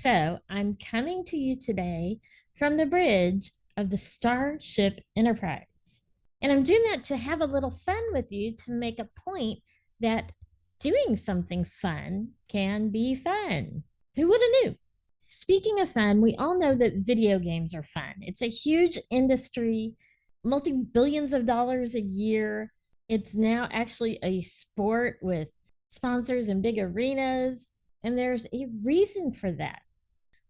So I'm coming to you today from the bridge of the Starship Enterprise. And I'm doing that to have a little fun with you to make a point that doing something fun can be fun. Who would have knew? Speaking of fun, we all know that video games are fun. It's a huge industry, multi billions of dollars a year. It's now actually a sport with sponsors and big arenas, and there's a reason for that.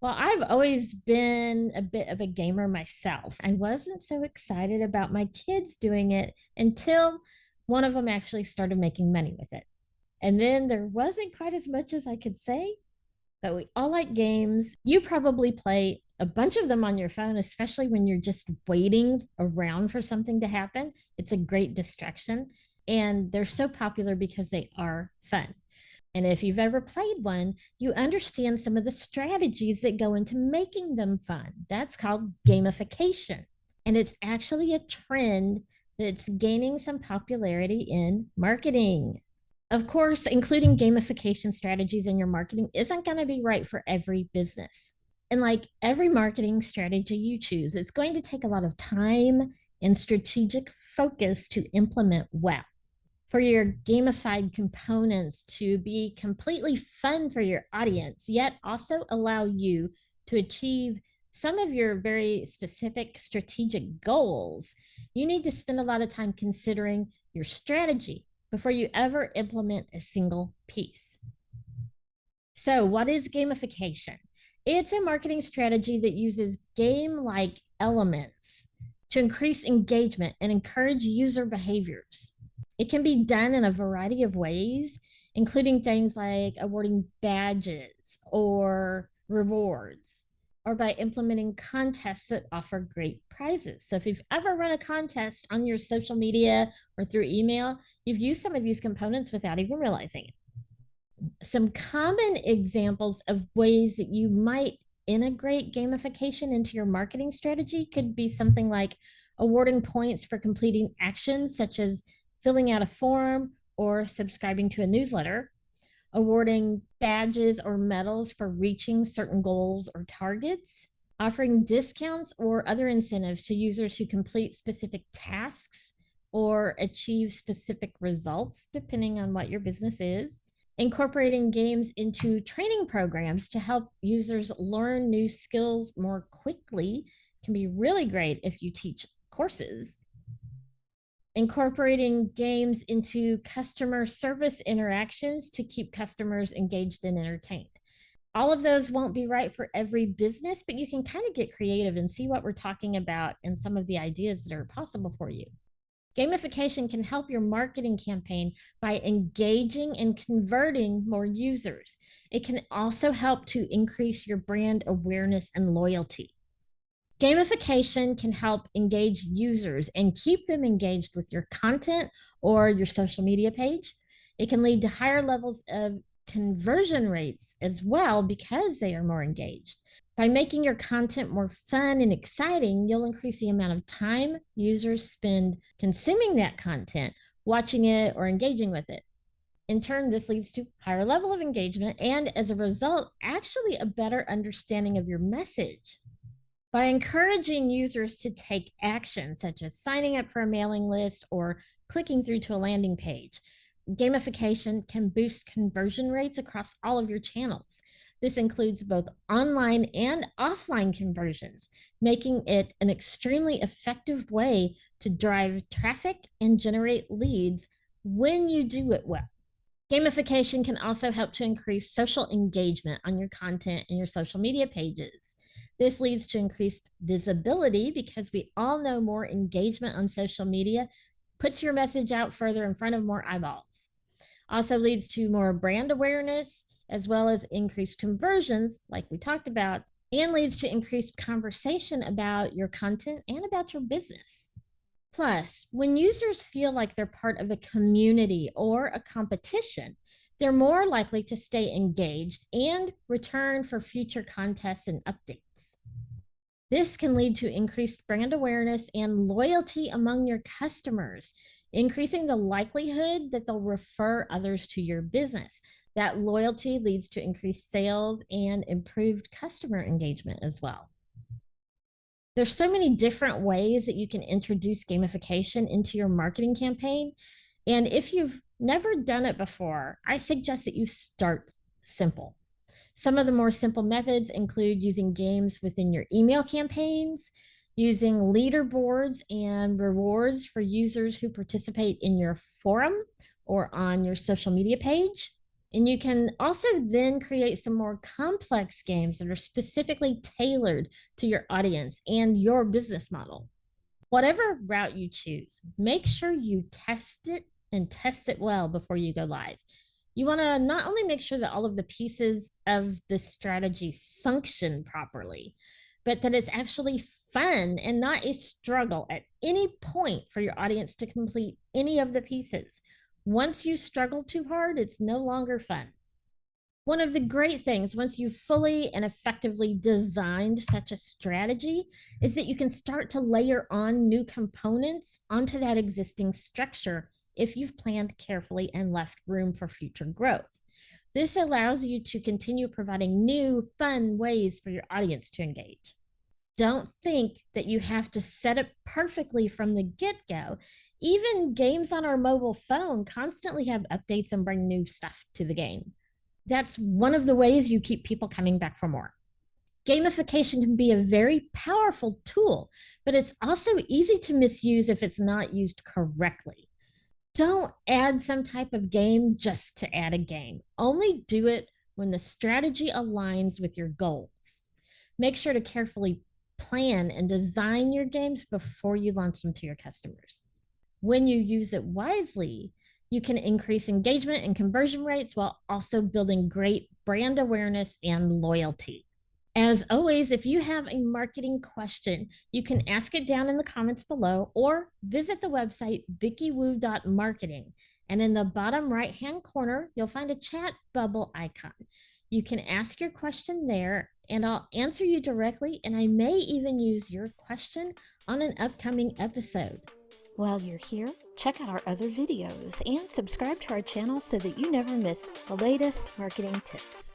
Well, I've always been a bit of a gamer myself. I wasn't so excited about my kids doing it until one of them actually started making money with it. And then there wasn't quite as much as I could say, but we all like games. You probably play a bunch of them on your phone, especially when you're just waiting around for something to happen. It's a great distraction. And they're so popular because they are fun. And if you've ever played one, you understand some of the strategies that go into making them fun. That's called gamification. And it's actually a trend that's gaining some popularity in marketing. Of course, including gamification strategies in your marketing isn't going to be right for every business. And like every marketing strategy you choose, it's going to take a lot of time and strategic focus to implement well. For your gamified components to be completely fun for your audience, yet also allow you to achieve some of your very specific strategic goals, you need to spend a lot of time considering your strategy before you ever implement a single piece. So, what is gamification? It's a marketing strategy that uses game like elements to increase engagement and encourage user behaviors. It can be done in a variety of ways, including things like awarding badges or rewards, or by implementing contests that offer great prizes. So if you've ever run a contest on your social media or through email, you've used some of these components without even realizing it. Some common examples of ways that you might integrate gamification into your marketing strategy could be something like awarding points for completing actions such as filling out a form or subscribing to a newsletter, awarding badges or medals for reaching certain goals or targets, offering discounts or other incentives to users who complete specific tasks or achieve specific results, depending on what your business is, incorporating games into training programs to help users learn new skills more quickly can be really great if you teach courses. Incorporating games into customer service interactions to keep customers engaged and entertained. All of those won't be right for every business, but you can kind of get creative and see what we're talking about and some of the ideas that are possible for you. Gamification can help your marketing campaign by engaging and converting more users. It can also help to increase your brand awareness and loyalty. Gamification can help engage users and keep them engaged with your content or your social media page. It can lead to higher levels of conversion rates as well because they are more engaged. By making your content more fun and exciting, you'll increase the amount of time users spend consuming that content, watching it, or engaging with it. In turn, this leads to higher level of engagement and, as a result, actually a better understanding of your message. By encouraging users to take action, such as signing up for a mailing list or clicking through to a landing page, gamification can boost conversion rates across all of your channels. This includes both online and offline conversions, making it an extremely effective way to drive traffic and generate leads when you do it well. Gamification can also help to increase social engagement on your content and your social media pages. This leads to increased visibility because we all know more engagement on social media puts your message out further in front of more eyeballs. Also leads to more brand awareness, as well as increased conversions, like we talked about, and leads to increased conversation about your content and about your business. Plus, when users feel like they're part of a community or a competition, they're more likely to stay engaged and return for future contests and updates. This can lead to increased brand awareness and loyalty among your customers, increasing the likelihood that they'll refer others to your business. That loyalty leads to increased sales and improved customer engagement as well. There's so many different ways that you can introduce gamification into your marketing campaign. And if you've never done it before, I suggest that you start simple. Some of the more simple methods include using games within your email campaigns, using leaderboards and rewards for users who participate in your forum or on your social media page. And you can also then create some more complex games that are specifically tailored to your audience and your business model. Whatever route you choose, make sure you test it and test it well before you go live. You want to not only make sure that all of the pieces of the strategy function properly, but that it's actually fun and not a struggle at any point for your audience to complete any of the pieces. Once you struggle too hard, it's no longer fun. One of the great things, once you've fully and effectively designed such a strategy, is that you can start to layer on new components onto that existing structure if you've planned carefully and left room for future growth. This allows you to continue providing new, fun ways for your audience to engage. Don't think that you have to set it perfectly from the get go. Even games on our mobile phone constantly have updates and bring new stuff to the game. That's one of the ways you keep people coming back for more. Gamification can be a very powerful tool, but it's also easy to misuse if it's not used correctly. Don't add some type of game just to add a game. Only do it when the strategy aligns with your goals. Make sure to carefully plan and design your games before you launch them to your customers. When you use it wisely, you can increase engagement and conversion rates while also building great brand awareness and loyalty. As always, if you have a marketing question, you can ask it down in the comments below or visit the website vickiwoo.marketing. And in the bottom right-hand corner, you'll find a chat bubble icon. You can ask your question there and I'll answer you directly, and I may even use your question on an upcoming episode. While you're here, check out our other videos and subscribe to our channel so that you never miss the latest marketing tips.